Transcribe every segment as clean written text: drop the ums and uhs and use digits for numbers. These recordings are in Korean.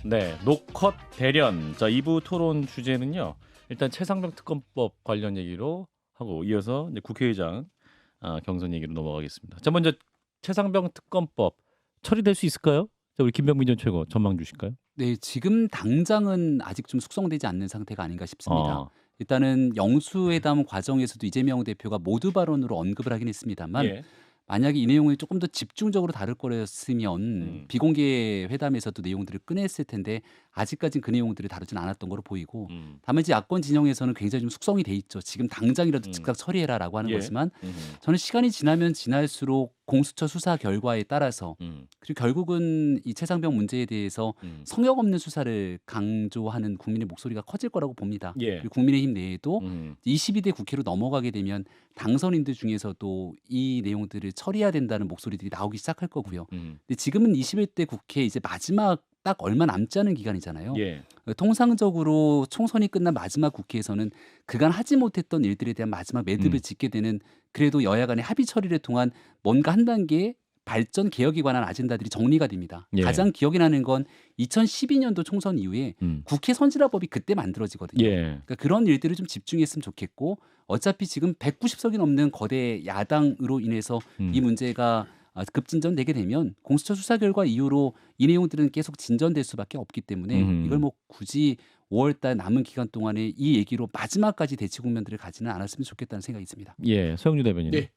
네, 노컷 대련. 자, 2부 토론 주제는요. 일단 최상병 특검법 관련 얘기로 하고 이어서 이제 국회의장 경선 얘기로 넘어가겠습니다. 자, 먼저 최상병 특검법 처리될 수 있을까요? 자, 우리 김병민 전 최고 전망 주실까요? 네, 지금 당장은 아직 좀 숙성되지 않는 상태가 아닌가 싶습니다. 아, 일단은 영수회담 과정에서도 이재명 대표가 모두 발언으로 언급을 하긴 했습니다만 예. 만약에 이 내용을 조금 더 집중적으로 다룰 거였으면 비공개 회담에서도 내용들을 꺼냈을 텐데 아직까지는 그 내용들을 다루진 않았던 거로 보이고 음, 다만 이제 야권 진영에서는 굉장히 좀 숙성이 돼 있죠. 지금 당장이라도 음, 즉각 처리해라라고 하는 예. 거지만 음, 저는 시간이 지나면 지날수록 공수처 수사 결과에 따라서 음, 그리고 결국은 이 최상병 문제에 대해서 음, 성역 없는 수사를 강조하는 국민의 목소리가 커질 거라고 봅니다. 예. 그리고 국민의힘 내에도 음, 22대 국회로 넘어가게 되면 당선인들 중에서도 이 내용들을 처리해야 된다는 목소리들이 나오기 시작할 거고요. 근데 지금은 21대 국회 이제 마지막 딱 얼마 남지 않은 기간이잖아요. 예. 통상적으로 총선이 끝난 마지막 국회에서는 그간 하지 못했던 일들에 대한 마지막 매듭을 음, 짓게 되는 그래도 여야 간의 합의 처리를 통한 뭔가 한 단계 발전 개혁에 관한 아젠다들이 정리가 됩니다. 예. 가장 기억이 나는 건 2012년도 총선 이후에 음, 국회 선진화법이 그때 만들어지거든요. 예. 그러니까 그런 일들을 좀 집중했으면 좋겠고 어차피 지금 190석이 넘는 거대 야당으로 인해서 음, 이 문제가 급진전되게 되면 공수처 수사 결과 이후로 이 내용들은 계속 진전될 수밖에 없기 때문에 이걸 뭐 굳이 5월달 남은 기간 동안에 이 얘기로 마지막까지 대치 국면들을 가지는 않았으면 좋겠다는 생각이 있습니다. 예. 서영주 대변인. 네.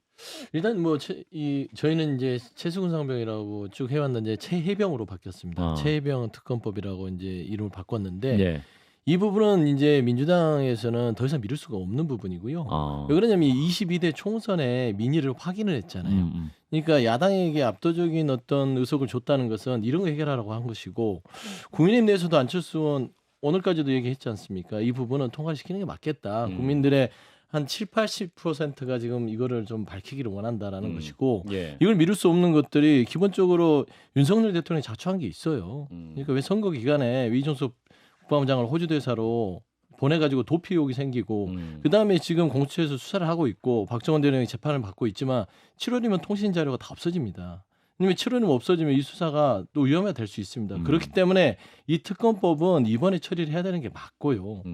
일단 뭐 저희는 이제 최수근 상병이라고 쭉 해왔는데 최해병으로 바뀌었습니다. 아. 최해병 특검법이라고 이제 이름을 바꿨는데 예. 이 부분은 이제 민주당에서는 더 이상 미룰 수가 없는 부분이고요. 아. 왜 그러냐면 22대 총선에 민의를 확인을 했잖아요. 음. 그러니까 야당에게 압도적인 어떤 의석을 줬다는 것은 이런 거 해결하라고 한 것이고 국민의힘 내에서도 안철수 의원 오늘까지도 얘기했지 않습니까? 이 부분은 통과시키는 게 맞겠다. 국민들의 한 7, 80%가 지금 이거를 좀 밝히기를 원한다라는 것이고 예. 이걸 미룰 수 없는 것들이 기본적으로 윤석열 대통령이 자초한 게 있어요. 그러니까 왜 선거 기간에 이종섭 국방부장을 호주 대사로 보내가지고 도피 의혹이 생기고 그다음에 지금 공수처에서 수사를 하고 있고 박정원 대령이 재판을 받고 있지만 7월이면 통신 자료가 다 없어집니다. 왜냐면 7월이면 없어지면 이 수사가 또 위험하게 될 수 있습니다. 그렇기 때문에 이 특검법은 이번에 처리를 해야 되는 게 맞고요.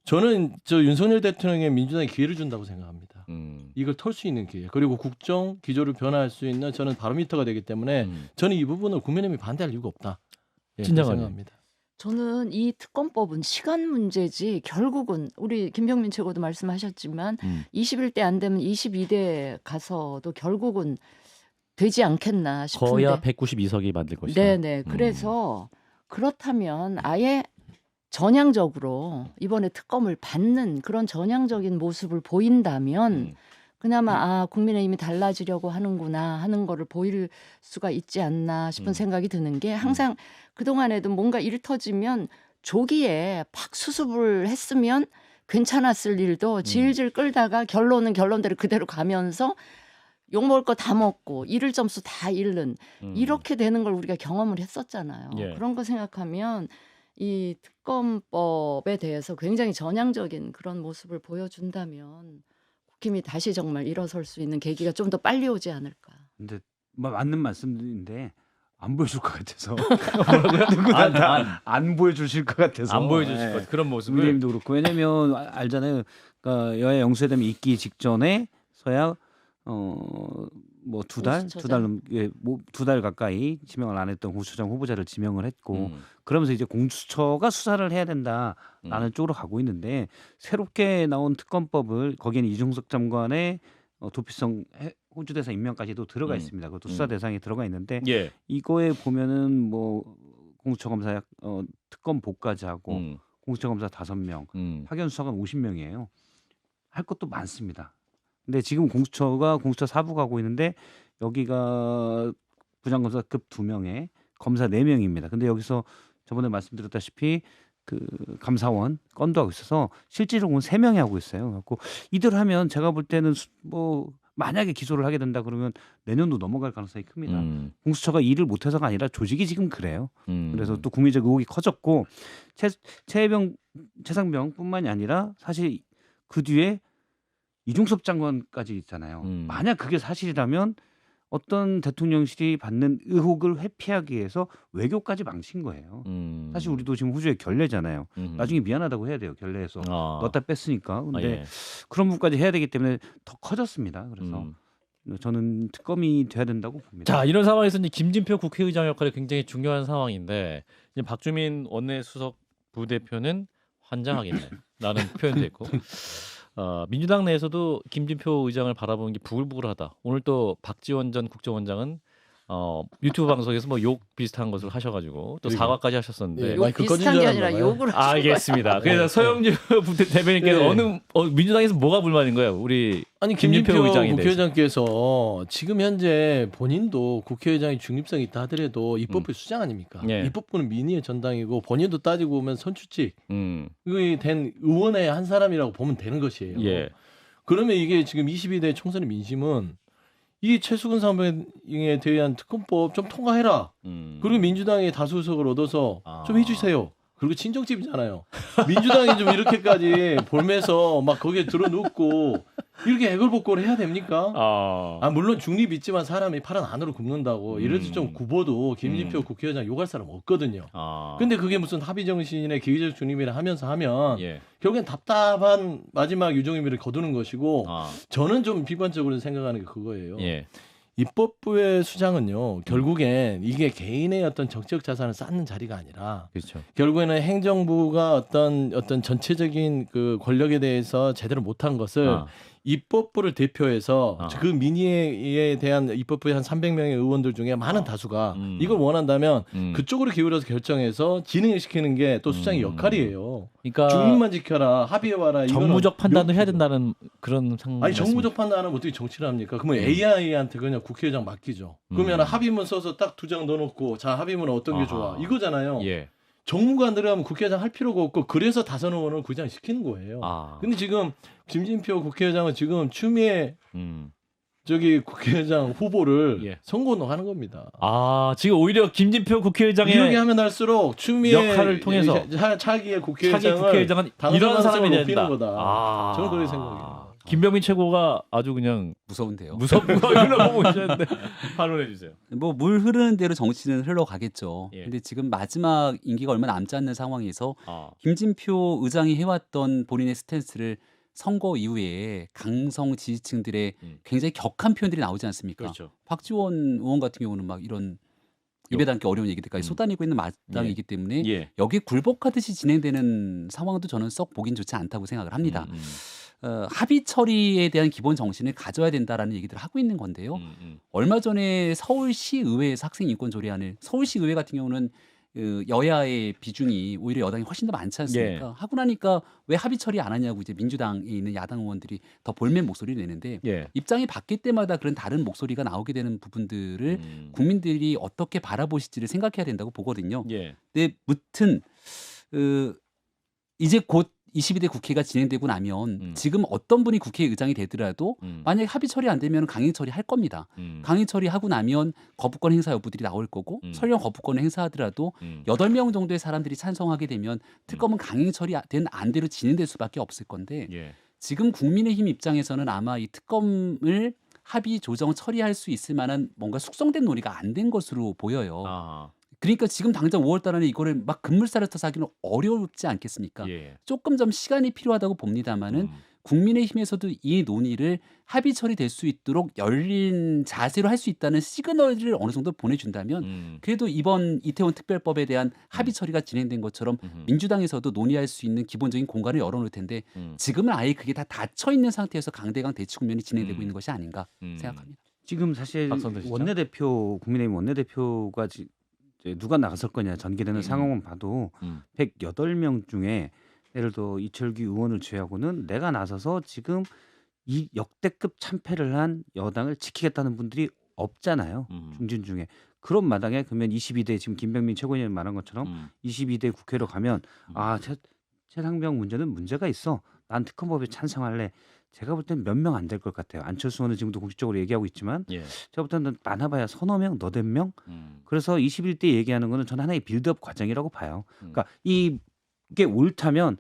저는 윤석열 대통령의 민주당에 기회를 준다고 생각합니다. 이걸 털 수 있는 기회 그리고 국정 기조를 변화할 수 있는 저는 바로미터가 되기 때문에 저는 이 부분을 국민의힘이 반대할 이유가 없다. 예, 그렇게 생각합니다. 저는 이 특검법은 시간 문제지 결국은 우리 김병민 최고도 말씀하셨지만 21대 안 되면 22대 가서도 결국은 되지 않겠나 싶은데. 거야 192석이 만들 것이다. 네네. 그래서 그렇다면 아예 전향적으로 이번에 특검을 받는 그런 전향적인 모습을 보인다면 그나마 국민의힘이 달라지려고 하는구나 하는 거를 보일 수가 있지 않나 싶은 생각이 드는 게 항상 그동안에도 뭔가 일 터지면 조기에 팍 수습을 했으면 괜찮았을 일도 질질 끌다가 결론은 결론대로 그대로 가면서 욕먹을 거 다 먹고 잃을 점수 다 잃는 이렇게 되는 걸 우리가 경험을 했었잖아요. 예. 그런 거 생각하면 이 특검법에 대해서 굉장히 전향적인 그런 모습을 보여준다면 국힘이 다시 정말 일어설 수 있는 계기가 좀 더 빨리 오지 않을까. 근데 맞는 말씀인데 안 보여줄 것 같아서 뭐라고요? 누구나 안 보여주실 것 같아서 안 보여주실 것 같아요. 그런 모습을. 국민의힘도 그렇고 왜냐면 알잖아요. 그러니까 여야 영수회담이 있기 직전에서야 뭐 두 달 두 달 가까이 지명을 안 했던 공수처장 후보자를 지명을 했고 그러면서 이제 공수처가 수사를 해야 된다라는 쪽으로 가고 있는데 새롭게 나온 특검법을 거기에는 이중석 장관의 도피성 호주 대사 임명까지도 들어가 있습니다. 그것도 수사 대상에 들어가 있는데 예. 이거에 보면은 뭐 공수처 검사 특검 복까지 하고 공수처 검사 5명, 파견 수사관 50명이에요. 할 것도 많습니다. 근데 지금 공수처 4부 가고 있는데 여기가 부장검사급 2명에 검사 4명입니다. 근데 여기서 저번에 말씀드렸다시피 그 감사원 건도 하고 있어서 실질적으로는 3명이 하고 있어요. 그래갖고 이대로 하면 제가 볼 때는 뭐 만약에 기소를 하게 된다 그러면 내년도 넘어갈 가능성이 큽니다. 공수처가 일을 못해서가 아니라 조직이 지금 그래요. 그래서 또 국민적 의혹이 커졌고 최상병뿐만이 아니라 사실 그 뒤에 이중섭 장관까지 있잖아요. 만약 그게 사실이라면 어떤 대통령실이 받는 의혹을 회피하기 위해서 외교까지 망친 거예요. 사실 우리도 지금 호주에 결례잖아요. 나중에 미안하다고 해야 돼요. 결례에서 넣었다 뺐으니까. 근데 예. 그런 부분까지 해야 되기 때문에 더 커졌습니다. 그래서 저는 특검이 돼야 된다고 봅니다. 자, 이런 상황에서 이제 김진표 국회의장 역할이 굉장히 중요한 상황인데 이제 박주민 원내수석 부대표는 환장하겠네 라는 표현도 있고 민주당 내에서도 김진표 의장을 바라보는 게 부글부글하다. 오늘 또 박지원 전 국정원장은 유튜브 방송에서 뭐 욕 비슷한 것을 하셔가지고 또 사과까지 하셨었는데 예, 욕 마이크 꺼진 비슷한 줄 게 알았나 아니라 봐요. 욕을 하신 알겠습니다. 그래서 서영주 대변인께서 네. 민주당에서 뭐가 불만인 거예요? 우리 아니 김진표 김진표 의장에 국회의장께서 지금 현재 본인도 국회의장이 중립성이 있다 하더라도 입법부 수장 아닙니까? 예. 입법부는 민의의 전당이고 본인도 따지고 보면 선출직 음, 이 된 의원의 한 사람이라고 보면 되는 것이에요. 예. 그러면 이게 지금 22대 총선의 민심은 이 최수근 사병에 대한 특검법 좀 통과해라. 그리고 민주당이 다수석을 얻어서 좀 해주세요. 그리고 친정집이잖아요. 민주당이 좀 이렇게까지 볼면서 막 거기에 들어눕고 이렇게 애걸복걸을 해야 됩니까? 물론 중립 있지만 사람이 파란 안으로 굽는다고 이래서 좀 굽어도 김진표 국회의장 욕할 사람 없거든요. 근데 그게 무슨 합의 정신의 기회적 중립이라 하면서 하면 예. 결국엔 답답한 마지막 유종의미를 거두는 것이고 저는 좀 비관적으로 생각하는 게 그거예요. 예. 입법부의 수장은요 결국엔 이게 개인의 어떤 정치적 자산을 쌓는 자리가 아니라 그렇죠. 결국에는 행정부가 어떤 전체적인 그 권력에 대해서 제대로 못한 것을 입법부를 대표해서 그 민의에 대한 입법부의 한 300명의 의원들 중에 많은 다수가 이걸 원한다면 그쪽으로 기울여서 결정해서 진행을 시키는 게 또 수장의 역할이에요. 그러니까 중립만 지켜라, 합의해와라. 정무적 판단도 해야 묘기죠. 된다는 그런 상황. 아니 정무적 판단하면 어떻게 정치를 합니까? 그러면 AI한테 그냥 국회의장 맡기죠. 그러면 합의문 써서 딱 2장 넣어놓고 자 합의문은 어떤 게 좋아 이거잖아요. 예. 정무가 안 들어가면 국회의장 할 필요가 없고 그래서 다선 의원을 구장 시키는 거예요. 근데 지금 김진표 국회의장은 지금 추미애 저기 국회의장 후보를 선거운동하는 겁니다. 지금 오히려 김진표 국회의장의 이렇게 하면 할수록 추미애 역할을 통해서 차기의 차기 국회의장은 이런 사람이 높이는 된다. 거다. 저는 그렇게 생각해요. 김병민 최고가 아주 그냥 무서운데요. 무섭고 흘러보고 계셨는데 반론해 주세요. 뭐 물 흐르는 대로 정치는 흘러가겠죠. 예. 근데 지금 마지막 임기가 얼마 남지 않는 상황에서 김진표 의장이 해왔던 본인의 스탠스를 선거 이후에 강성 지지층들의 굉장히 격한 표현들이 나오지 않습니까? 그렇죠. 박지원 의원 같은 경우는 막 이런 입에 담기 어려운 얘기들까지 쏟아내고 있는 마당이기 때문에 여기에 굴복하듯이 진행되는 상황도 저는 썩 보긴 좋지 않다고 생각을 합니다. 합의 처리에 대한 기본 정신을 가져야 된다라는 얘기들을 하고 있는 건데요. 얼마 전에 서울시의회에서 학생인권조례안을 서울시의회 같은 경우는 여야의 비중이 오히려 여당이 훨씬 더 많지 않습니까? 하고 나니까 왜 합의 처리 안 하냐고 이제 민주당에 있는 야당 의원들이 더 볼멘 목소리를 내는데 입장이 바뀔 때마다 그런 다른 목소리가 나오게 되는 부분들을 국민들이 어떻게 바라보실지를 생각해야 된다고 보거든요. 근데 무튼 이제 곧 22대 국회가 진행되고 나면 지금 어떤 분이 국회의장이 되더라도 만약에 합의 처리 안 되면 강행 처리할 겁니다. 강행 처리하고 나면 거부권 행사 여부들이 나올 거고 설령 거부권을 행사하더라도 8명 정도의 사람들이 찬성하게 되면 특검은 강행 처리된 안대로 진행될 수밖에 없을 건데 지금 국민의힘 입장에서는 아마 이 특검을 합의 조정 처리할 수 있을 만한 뭔가 숙성된 논의가 안 된 것으로 보여요. 그러니까 지금 당장 5월 달에 이거를 막 급물살을 터서 하기는 어렵지 않겠습니까? 조금 좀 시간이 필요하다고 봅니다만은 국민의힘에서도 이 논의를 합의 처리될 수 있도록 열린 자세로 할 수 있다는 시그널을 어느 정도 보내준다면 그래도 이번 이태원 특별법에 대한 합의 처리가 진행된 것처럼 민주당에서도 논의할 수 있는 기본적인 공간을 열어놓을 텐데 지금은 아예 그게 다 닫혀 있는 상태에서 강대강 대치 국면이 진행되고 있는 것이 아닌가 생각합니다. 지금 사실 원내대표 국민의힘 원내대표가 이제 누가 나갔을 거냐 전개되는 상황만 봐도 108명 중에 예를 들어 이철규 의원을 제외하고는 내가 나서서 지금 이 역대급 참패를 한 여당을 지키겠다는 분들이 없잖아요. 중진 중에. 그런 마당에 그러면 22대 지금 김병민 최고위원이 말한 것처럼 22대 국회로 가면 최상병 문제는 문제가 있어. 난 특검법에 찬성할래. 제가 볼 때는 몇 명 안 될 것 같아요. 안철수 의원은 지금도 공식적으로 얘기하고 있지만 제가 볼 때는 많아봐야 서너 명, 너댓 명. 그래서 21대 얘기하는 거는 저는 하나의 빌드업 과정이라고 봐요. 그러니까 이게 옳다면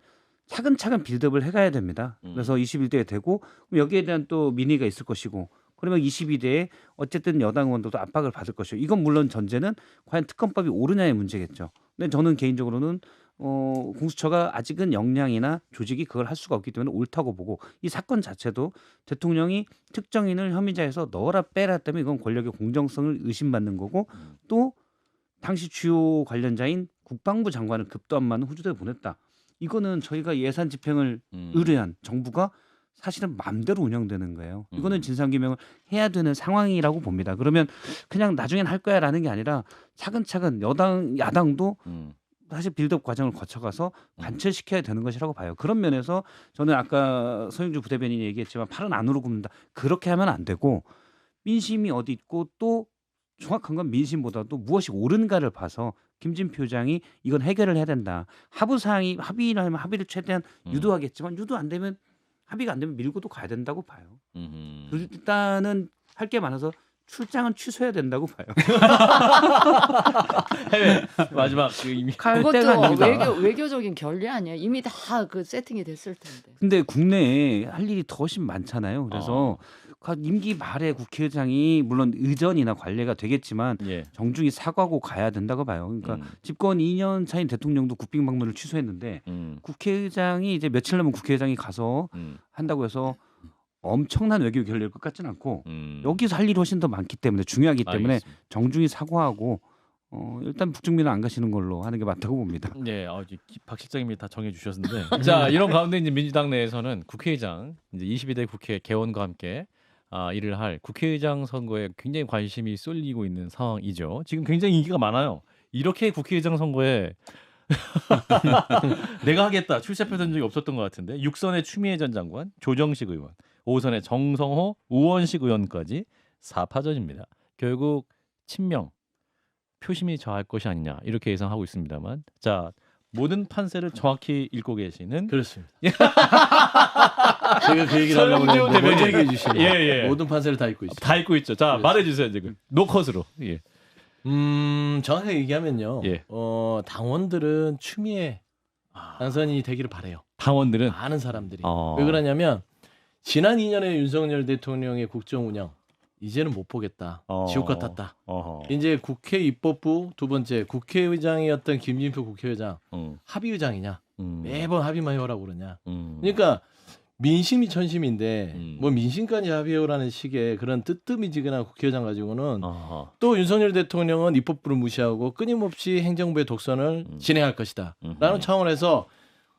차근차근 빌드업을 해가야 됩니다. 그래서 21대에 되고 여기에 대한 또 민의가 있을 것이고 그러면 22대에 어쨌든 여당 의원들도 압박을 받을 것이고 이건 물론 전제는 과연 특검법이 옳으냐의 문제겠죠. 근데 저는 개인적으로는 공수처가 아직은 역량이나 조직이 그걸 할 수가 없기 때문에 옳다고 보고 이 사건 자체도 대통령이 특정인을 혐의자에서 넣어라 빼라 때문에 이건 권력의 공정성을 의심받는 거고 또 당시 주요 관련자인 국방부 장관을 급도 안 맞는 호주대에 보냈다. 이거는 저희가 예산 집행을 의뢰한 정부가 사실은 마음대로 운영되는 거예요. 이거는 진상규명을 해야 되는 상황이라고 봅니다. 그러면 그냥 나중엔 할 거야라는 게 아니라 차근차근 야당도 사실 빌드업 과정을 거쳐가서 관철시켜야 되는 것이라고 봐요. 그런 면에서 저는 아까 서영주 부대변인이 얘기했지만 팔은 안으로 굽는다. 그렇게 하면 안 되고 민심이 어디 있고 또 정확한 건 민심보다도 무엇이 옳은가를 봐서 김진표 의장이 이건 해결을 해야 된다. 하부사항이 합의를 하면 합의를 최대한 유도하겠지만 유도 안 되면 합의가 안 되면 밀고도 가야 된다고 봐요. 일단은 할 게 많아서 출장은 취소해야 된다고 봐요. 해외 마지막 이미 갈 때가 그것도 아닙니다. 외교적인 결례 아니에요. 이미 다 그 세팅이 됐을 텐데. 근데 국내에 할 일이 더 훨씬 많잖아요. 그래서 임기 말에 국회의장이 물론 의전이나 관례가 되겠지만 예. 정중히 사과하고 가야 된다고 봐요. 그러니까 집권 2년 차인 대통령도 국빈 방문을 취소했는데 국회의장이 이제 며칠 남은 국회의장이 가서 한다고 해서 엄청난 외교 결례일 것 같지는 않고 여기서 할 일이 훨씬 더 많기 때문에 중요하기 때문에 알겠습니다. 정중히 사과하고 일단 북중미는 안 가시는 걸로 하는 게 맞다고 봅니다. 네, 박 실장님이 다 정해 주셨는데, 자 이런 가운데 이제 민주당 내에서는 국회의장 이제 22대 국회 개원과 함께 일을 할 국회의장 선거에 굉장히 관심이 쏠리고 있는 상황이죠. 지금 굉장히 인기가 많아요. 이렇게 국회의장 선거에 내가 하겠다 출사표던 적이 없었던 것 같은데 6선의 추미애 전 장관, 조정식 의원, 5선의 정성호, 우원식 의원까지 4파전입니다. 결국 친명 표심이 저할 것이 아니냐 이렇게 예상하고 있습니다만, 자 모든 판세를 정확히 읽고 계시는 그렇습니다. 제가 그 얘기를 하려고 서영주 했는데 먼저 대변인. 얘기해 주시면 예. 모든 판세를 다 읽고 있습니다. 다 읽고 있죠. 자 그렇습니다. 말해주세요 지금 노컷으로. 예. 정확하게 얘기하면요. 예. 당원들은 추미애 당선인이 되기를 바래요. 당원들은 많은 사람들이. 어. 왜 그러냐면 지난 2년의 윤석열 대통령의 국정 운영 이제는 못 보겠다. 지옥 같았다. 이제 국회 입법부 두 번째 국회의장이었던 김진표 국회의장 합의의장이냐 매번 합의만 해오라고 그러냐. 그러니까 민심이 천심인데 뭐 민심까지 합의해오라는 식의 그런 뜨뜨미지근한 국회의장 가지고는 또 윤석열 대통령은 입법부를 무시하고 끊임없이 행정부의 독선을 진행할 것이다 라는 차원에서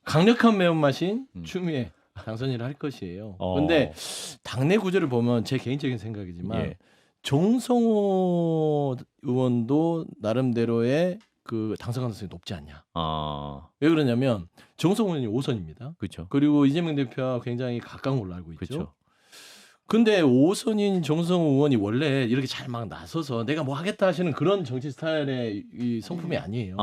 강력한 매운맛인 추미애 당선인을 할 것이에요. 그런데 당내 구조를 보면 제 개인적인 생각이지만 예. 정성호 의원도 나름대로의 그 당선 가능성이 높지 않냐. 왜 그러냐면 정성호 의원이 5선입니다. 그렇죠. 그리고 이재명 대표와 굉장히 가까운 걸로 알고 있죠. 그렇죠. 근데 5선인 정성호 의원이 원래 이렇게 잘 막 나서서 내가 뭐 하겠다 하시는 그런 정치 스타일의 이 성품이 아니에요.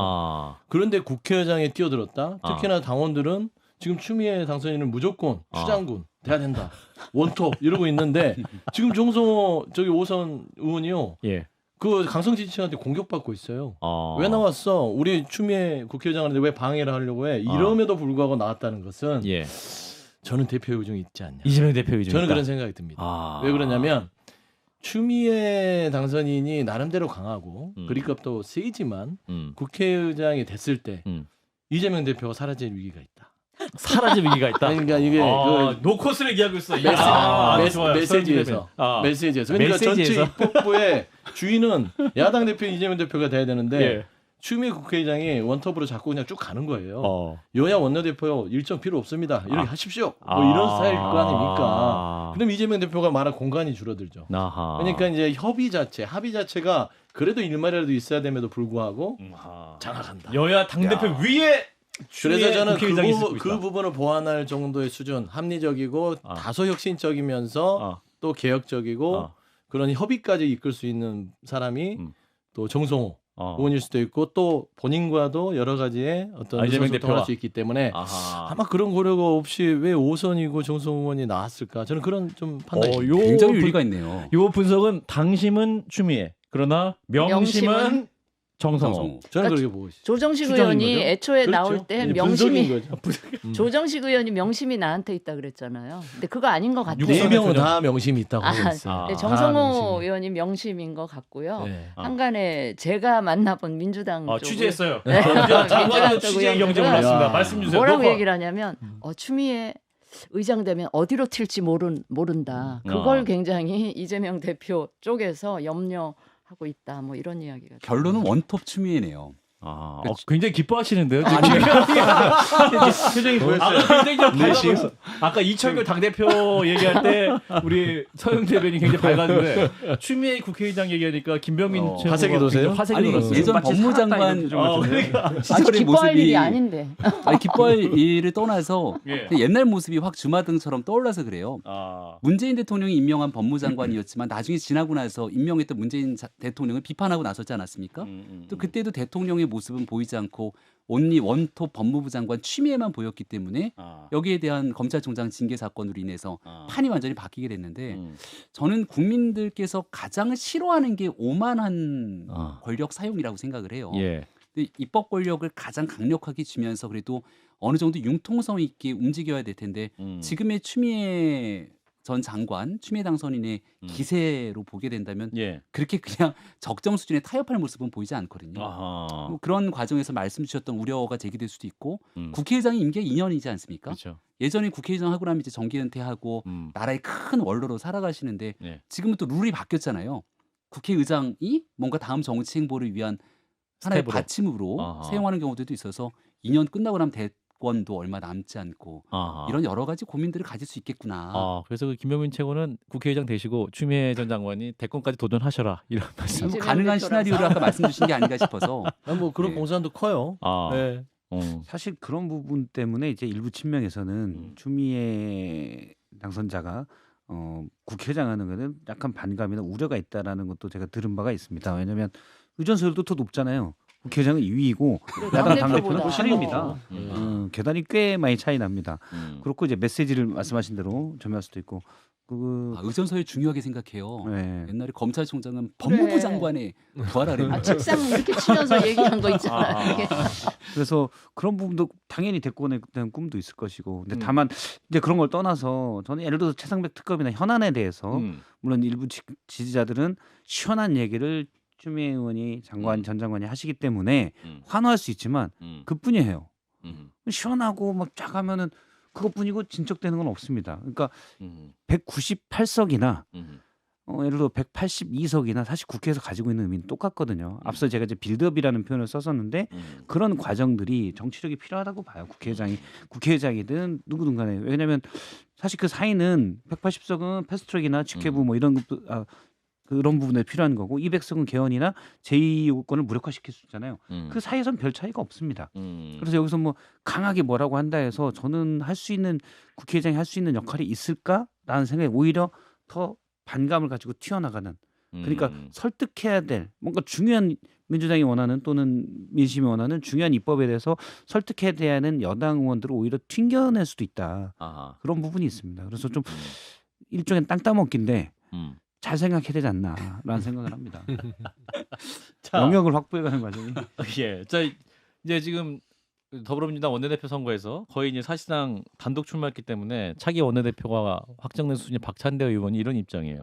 그런데 국회의장에 뛰어들었다. 특히나 당원들은 지금 추미애 당선인은 무조건 추장군 돼야 된다. 원톱 이러고 있는데 지금 정성호 저기 5선 의원이요. 예. 그 강성 지지층한테 공격받고 있어요. 왜 나왔어? 우리 추미애 국회의장 하는데 왜 방해를 하려고 해? 이럼에도 불구하고 나왔다는 것은 예. 저는 대표 요정이 있지 않냐. 이재명 대표 요정. 저는 그런 생각이 듭니다. 왜 그러냐면 추미애 당선인이 나름대로 강하고 거리값도 세지만 국회의장이 됐을 때 이재명 대표가 사라질 위기가 있다. 사라질 위기가 있다. 그러니까 이게 노컷을 얘기하고 있어. 좋아요. 메시지에서. 그러니까 전체 입법부의 주인은 야당 대표 이재명 대표가 돼야 되는데 예. 추미애 국회의장이 원톱으로 자꾸 그냥 쭉 가는 거예요. 여야 원내대표 일정 필요 없습니다. 이렇게 하십시오. 뭐 이런 스타일일 거 아닙니까? 그럼 이재명 대표가 말할 공간이 줄어들죠. 그러니까 이제 합의 자체가 그래도 일말이라도 있어야 됨에도 불구하고 장악한다. 여야 당대표 위에 그래서 저는 국회의장이 있고 그 있다. 부분을 보완할 정도의 수준, 합리적이고 다소 혁신적이면서 또 개혁적이고 그런 협의까지 이끌 수 있는 사람이 또 정성호 의원일 수도 있고 또 본인과도 여러 가지의 어떤 이재명 대표가 할 수 있기 때문에 아마 그런 고려가 없이 왜 5선이고 정성호 의원이 나왔을까? 저는 그런 좀 판단이 굉장히 의리가 있네요. 요 분석은 당심은 추미애, 그러나 명심은 정성호. 저는 그렇게 보고 있어요. 조정식 추정인 의원이 거죠? 애초에 그렇죠. 나올 때 이제 명심이 분석인 거죠. 조정식 의원이 명심이 나한테 있다 그랬잖아요. 근데 그거 아닌 것 같아요. 네 명은 다 명심이 있다고 아, 하고 있어요. 네, 다 정성호 명심이. 의원이 명심인 것 같고요. 네. 한간에 제가 만나본 민주당 쪽을 취재했어요. 네. 장관도 취재 경제 의원들은 올랐습니다. 야. 말씀 주세요. 뭐라고 너무- 얘기를 하냐면 추미애 의장 되면 어디로 튈지 모른다. 그걸 굉장히 이재명 대표 쪽에서 염려하고 있다. 뭐 이런 이야기가. 결론은 원톱 추미애네요. 굉장히 기뻐하시는데요. 아니, 표정이 보였어요. 굉장히 좀 밝았어. 아까 이철규 당대표 얘기할 때 우리 서영 대변인 굉장히 밝았는데 추미애 국회의장 얘기하니까 김병민 최고가 화색이 도세요? 화색이 아니 돌았어요. 예전 마치 법무장관 그러니까. 시절의 기뻐할 일이 모습이 아닌데. 아니 기뻐할 일을 떠나서 예. 그냥 옛날 모습이 확 주마등처럼 떠올라서 그래요. 문재인 대통령이 임명한 법무장관이었지만 나중에 지나고 나서 임명했던 문재인 대통령을 비판하고 나섰지 않았습니까? 또 그때도 대통령의 모습은 보이지 않고 온리 원톱 법무부 장관 추미애만 보였기 때문에 여기에 대한 검찰총장 징계 사건으로 인해서 판이 완전히 바뀌게 됐는데 저는 국민들께서 가장 싫어하는 게 오만한 권력 사용이라고 생각을 해요. 예. 근데 입법 권력을 가장 강력하게 쥐면서 그래도 어느 정도 융통성 있게 움직여야 될 텐데 지금의 추미애 전 장관, 추미애 당선인의 기세로 보게 된다면 예. 그렇게 그냥 적정 수준의 타협할 모습은 보이지 않거든요. 뭐 그런 과정에서 말씀 주셨던 우려가 제기될 수도 있고 국회의장이 임기가 2년이지 않습니까? 그렇죠. 예전에 국회의장 하고 나면 이제 정기 은퇴하고 나라의 큰 원로로 살아가시는데 예. 지금은 또 룰이 바뀌었잖아요. 국회의장이 뭔가 다음 정치 행보를 위한 하나의 스텝으로. 받침으로 사용하는 경우들도 있어서 2년 끝나고 나면 대권도 얼마 남지 않고 이런 여러 가지 고민들을 가질 수 있겠구나. 그래서 그 김병민 최고는 국회의장 되시고 추미애 전 장관이 대권까지 도전하셔라 이런 말씀. 뭐 가능한 시나리오를 아까 말씀 주신 게 아닌가 싶어서. 뭐 그런 네. 공산도 커요. 네. 사실 그런 부분 때문에 이제 일부 친명에서는 추미애 당선자가 국회의장 하는 거는 약간 반감이나 우려가 있다라는 것도 제가 들은 바가 있습니다. 왜냐하면 의전서열도 더 높잖아요. 국회의장은 2위이고 야당 당대표는 8위입니다. 계단이 꽤 많이 차이 납니다. 그렇고 이제 메시지를 말씀하신 대로 점유할 수도 있고 의전서열 중요하게 생각해요. 네. 옛날에 검찰총장은 법무부 장관의 부하라는 책상 이렇게 치면서 얘기한 거 있잖아요. 그래서 그런 부분도 당연히 대권에 대한 꿈도 있을 것이고 근데 다만 이제 그런 걸 떠나서 저는 예를 들어서 최상백 특검이나 현안에 대해서 물론 일부 지지자들은 시원한 얘기를 추미애 의원이 전 장관이 하시기 때문에 환호할 수 있지만 그뿐이에요. 시원하고 막 쫙 하면은 그것뿐이고 진척되는 건 없습니다. 그러니까 198석이나 예를 들어 182석이나 사실 국회에서 가지고 있는 의미는 똑같거든요. 앞서 제가 이제 빌드업이라는 표현을 썼었는데 그런 과정들이 정치력이 필요하다고 봐요. 국회의장이든 누구든 간에. 왜냐하면 사실 그 사이는 180석은 패스트트랙이나 직회부 뭐 이런 것도 그런 부분에 필요한 거고 200석은 개헌이나 제2요구권을 무력화시킬 수 있잖아요. 그 사이에선 별 차이가 없습니다. 그래서 여기서 뭐 강하게 뭐라고 한다 해서 저는 국회의장이 할 수 있는 역할이 있을까라는 생각이 오히려 더 반감을 가지고 튀어나가는 그러니까 설득해야 될 뭔가 중요한 민주당이 원하는 또는 민심이 원하는 중요한 입법에 대해서 설득해야 하는 여당 의원들을 오히려 튕겨낼 수도 있다. 그런 부분이 있습니다. 그래서 좀 일종의 땅 따먹기인데 잘 생각해야 되지 않나라는 생각을 합니다. 영역을 확보해가는 과정이. 예. 자 이제 지금 더불어민주당 원내대표 선거에서 거의 이제 사실상 단독 출마했기 때문에 차기 원내대표가 확정된 수준의 박찬대 의원이 이런 입장이에요.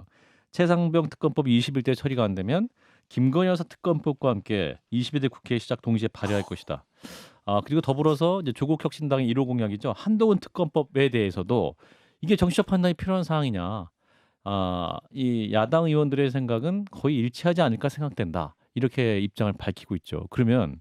최상병 특검법이 21대 처리가 안 되면 김건희 여사 특검법과 함께 22대 국회 시작 동시에 발의할 것이다. 그리고 더불어서 이제 조국 혁신당의 1호 공약이죠. 한동훈 특검법에 대해서도 이게 정치적 판단이 필요한 사항이냐. 이 야당 의원들의 생각은 거의 일치하지 않을까 생각된다. 이렇게 입장을 밝히고 있죠. 그러면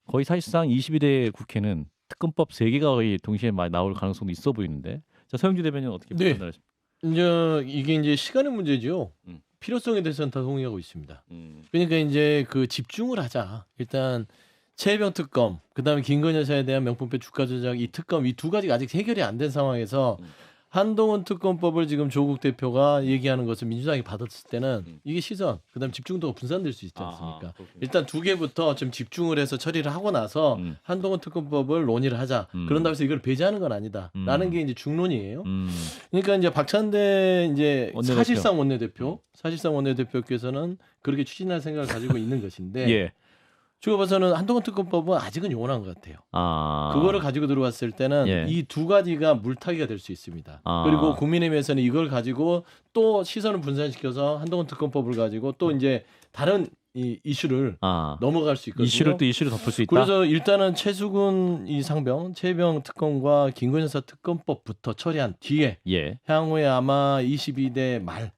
거의 사실상 22대 국회는 특검법 3개가 거의 동시에 나올 가능성도 있어 보이는데. 자, 서영주 대변인 어떻게 판단하십니까? 이게 이제 시간의 문제죠. 필요성에 대해서는 다 동의하고 있습니다. 그러니까 이제 그 집중을 하자. 일단 최혜병 특검, 그다음에 김건희 여사에 대한 명품배 주가 조작 이 특검 이 두 가지가 아직 해결이 안 된 상황에서 한동훈 특검법을 지금 조국 대표가 얘기하는 것을 민주당이 받았을 때는 이게 시선, 그다음 집중도가 분산될 수 있지 않습니까? 일단 두 개부터 좀 집중을 해서 처리를 하고 나서 한동훈 특검법을 논의를 하자. 그런다고 해서 이걸 배제하는 건 아니다라는 게 이제 중론이에요. 그러니까 이제 박찬대 이제 사실상 원내대표께서는 그렇게 추진할 생각을 가지고 있는 것인데. 예. 제가 봐서는 한동훈 특검법은 아직은 요원한 것 같아요. 아. 그거를 가지고 들어왔을 때는 예. 이 두 가지가 물타기가 될 수 있습니다. 아. 그리고 국민의힘에서는 이걸 가지고 또 시선을 분산시켜서 한동훈 특검법을 가지고 또 이제 다른 이 이슈를 아. 넘어갈 수 있거든요. 이슈를 또 이슈를 덮을 수 있다. 그래서 일단은 최수근 이 상병, 최병 특검과 김건희 여사 특검법부터 처리한 뒤에 예. 향후에 아마 22대 말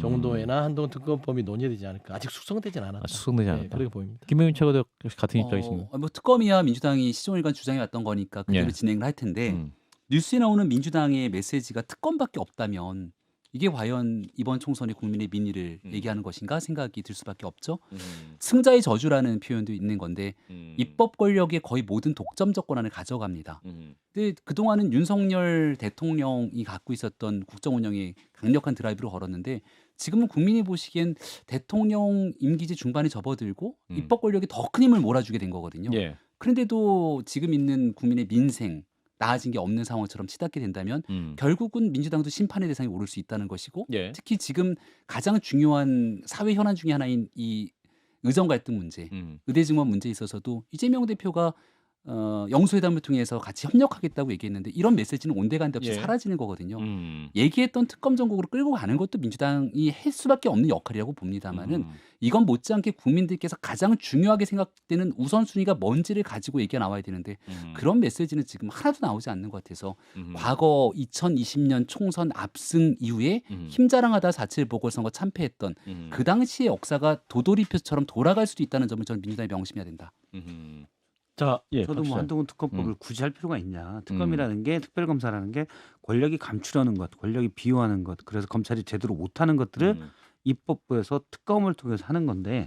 정도에나 음. 한동훈 특검법이 논의되지 않을까. 아직 숙성되진 않았다. 아, 숙성되지 네, 않았다. 그렇게 보입니다. 김명민 최고도 역시 같은 입장이신가요? 뭐 특검이야 민주당이 시종일관 주장해왔던 거니까 그대로 예. 진행을 할 텐데 음. 뉴스에 나오는 민주당의 메시지가 특검밖에 없다면 이게 과연 이번 총선의 국민의 민의를 얘기하는 것인가 생각이 들 수밖에 없죠. 승자의 저주라는 표현도 있는 건데 입법 권력의 거의 모든 독점 정권을 가져갑니다. 근데 그동안은 윤석열 대통령이 갖고 있었던 국정 운영에 강력한 드라이브를 걸었는데 지금은 국민이 보시기엔 대통령 임기제 중반에 접어들고 입법 권력이 더 큰 힘을 몰아주게 된 거거든요. 예. 그런데도 지금 있는 국민의 민생 나아진 게 없는 상황처럼 치닫게 된다면 결국은 민주당도 심판의 대상에 오를 수 있다는 것이고 예. 특히 지금 가장 중요한 사회 현안 중에 하나인 이 의정 갈등 문제, 의대 증원 문제에 있어서도 이재명 대표가 영수회담을 통해서 같이 협력하겠다고 얘기했는데 이런 메시지는 온데간데 없이 예. 사라지는 거거든요. 얘기했던 특검 정국으로 끌고 가는 것도 민주당이 할 수밖에 없는 역할이라고 봅니다만은 이건 못지않게 국민들께서 가장 중요하게 생각되는 우선순위가 뭔지를 가지고 얘기가 나와야 되는데 그런 메시지는 지금 하나도 나오지 않는 것 같아서 과거 2020년 총선 압승 이후에 힘자랑하다 4.7 보궐선거 참패했던 그 당시의 역사가 도돌이표처럼 돌아갈 수도 있다는 점을 저는 민주당이 명심해야 된다. 자, 예. 저도 뭐 박수찬. 한동훈 특검법을 굳이 할 필요가 있냐. 특검이라는 게 특별검사라는 게 권력이 감추려는 것, 권력이 비호하는 것, 그래서 검찰이 제대로 못하는 것들을 입법부에서 특검을 통해서 하는 건데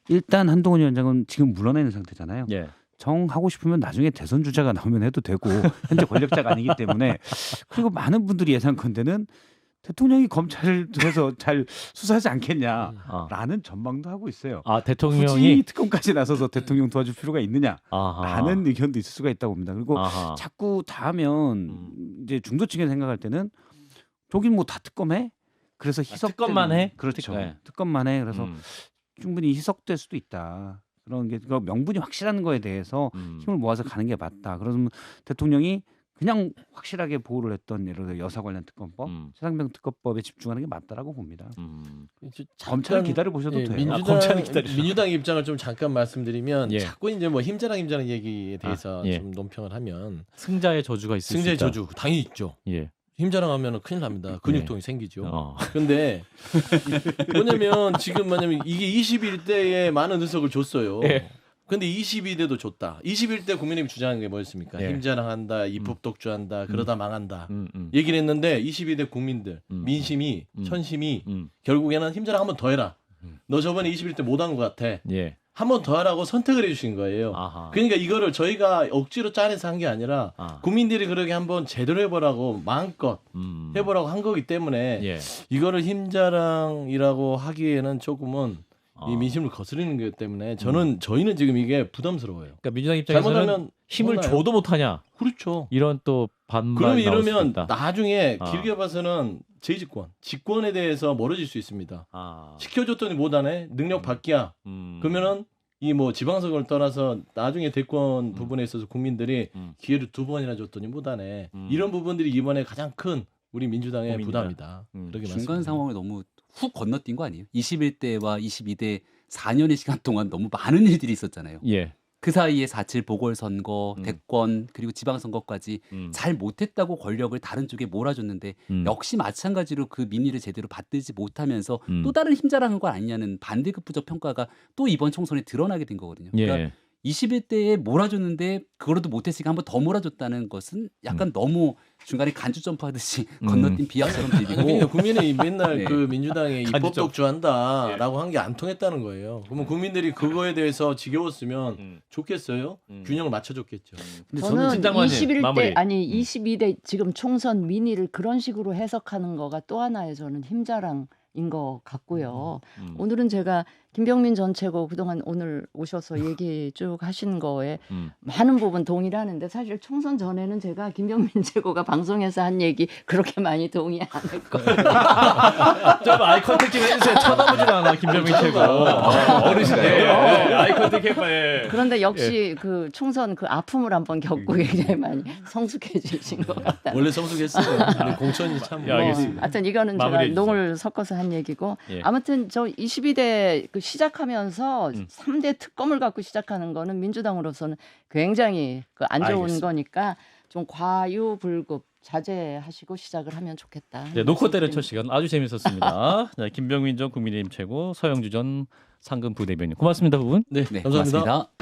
일단 한동훈 위원장은 지금 물러나 있는 상태잖아요. 예. 정하고 싶으면 나중에 대선 주자가 나오면 해도 되고 현재 권력자가 아니기 때문에 그리고 많은 분들이 예상컨대는 대통령이 검찰을 통해서 잘 수사하지 않겠냐라는 전망도 하고 있어요. 아, 굳이 대통령이 특검까지 나서서 대통령 도와줄 필요가 있느냐라는 아하. 의견도 있을 수가 있다고 봅니다. 그리고 아하. 자꾸 다 하면 이제 중도층에 생각할 때는 저긴 뭐 다 특검해? 그래서 희석 특검만 해? 그렇죠. 네. 특검만 해. 그래서 충분히 희석될 수도 있다. 그런 게 그러니까 명분이 확실한 거에 대해서 힘을 모아서 가는 게 맞다. 그러면 대통령이 그냥 확실하게 보호를 했던 예를 들어 여사 관련 특검법, 최상병 특검법에 집중하는 게 맞다라고 봅니다. 검찰을 기다려 보셔도 예, 돼요. 민주당 입장을 좀 잠깐 말씀드리면 예. 자꾸 이제 뭐 힘자랑 얘기에 대해서 예. 좀 논평을 하면 승자의 저주가 있을 승자의 수 있다. 저주 당연히 있죠. 예. 힘자랑하면 큰일 납니다. 근육통이 생기죠. 어. 근데 뭐냐면 지금 뭐냐면 이게 21대에 많은 의석을 줬어요. 예. 근데 22대도 줬다. 21대 국민의힘이 주장한 게 뭐였습니까? 예. 힘자랑한다, 입법 독주한다, 그러다 망한다. 음. 얘기를 했는데 22대 국민들, 민심이, 천심이 결국에는 힘자랑 한 번 더 해라. 너 저번에 21대 못한 것 같아. 예. 한 번 더 하라고 선택을 해주신 거예요. 아하. 그러니까 이거를 저희가 억지로 짜내서 한 게 아니라 국민들이 그러게 한번 제대로 해보라고 마음껏 해보라고 한 거기 때문에 예. 이거를 힘자랑이라고 하기에는 조금은 이 민심을 거스르는 거기 때문에 저희는 지금 이게 부담스러워요. 그러니까 민주당 입장에서는 잘못하면 힘을 혼나요. 줘도 못하냐 그렇죠. 이런 또 반발 그럼 나올 수도 이러면 있다. 나중에 아. 길게 봐서는 직권에 대해서 멀어질 수 있습니다. 아. 시켜줬더니 못하네 능력 밖이야. 그러면은 이 뭐 지방선거를 떠나서 나중에 대권 부분에 있어서 국민들이 기회를 2번이나 줬더니 못하네. 이런 부분들이 이번에 가장 큰 우리 민주당의 고민이다. 부담이다. 그렇게 중간 말씀드립니다. 상황을 너무 훅 건너뛴 거 아니에요? 21대와 22대 4년의 시간 동안 너무 많은 일들이 있었잖아요. 예. 그 사이에 4.7 보궐선거, 대권 그리고 지방선거까지 잘 못했다고 권력을 다른 쪽에 몰아줬는데 역시 마찬가지로 그 민의를 제대로 받들지 못하면서 또 다른 힘자랑한 거 아니냐는 반대급부적 평가가 또 이번 총선에 드러나게 된 거거든요. 그러니까 예. 21대에 몰아줬는데 그거라도 못했으니까 한 번 더 몰아줬다는 것은 약간 너무 중간에 간주 점프하듯이 건너뛴 비약처럼 들리고 그러니까 국민의힘 맨날 네. 그 민주당에 입법 간접. 독주한다라고 한 게 안 통했다는 거예요. 그러면 국민들이 그거에 대해서 지겨웠으면 좋겠어요? 균형을 맞춰줬겠죠. 근데 저는 진장관님, 21대 마무리. 아니 22대 지금 총선 민의를 그런 식으로 해석하는 거가 또 하나의 저는 힘자랑인 것 같고요. 오늘은 제가 김병민 전 최고 그동안 오늘 오셔서 얘기 쭉 하신 거에 많은 부분 동의를 하는데 사실 총선 전에는 제가 김병민 최고가 방송에서 한 얘기 그렇게 많이 동의 안 했거든요. 좀 아이 컨택 좀 해주세요. 쳐다보질 않아 김병민 최고. 어르신데 아이 컨택 해봐요. 그런데 역시 그 총선 그 아픔을 한번 겪고 굉장히 많이 성숙해지신 것 같아요. 원래 성숙했어요. 근데 공천이 참. 예, 알겠습니다. 하여튼 이거는 제가 마무리해 주세요. 농을 섞어서 한 얘기고 예. 아무튼 저 22대 그 시작하면서 3대 특검을 갖고 시작하는 거는 민주당으로서는 굉장히 그 안 좋은 알겠습니다. 거니까 좀 과유불급 자제하시고 시작을 하면 좋겠다. 네, 놓고 때려쳐 시간 아주 재밌었습니다. 네, 김병민 전 국민의힘 최고, 서영주 전 상근 부대변인 고맙습니다, 두 분. 네, 네, 감사합니다. 고맙습니다.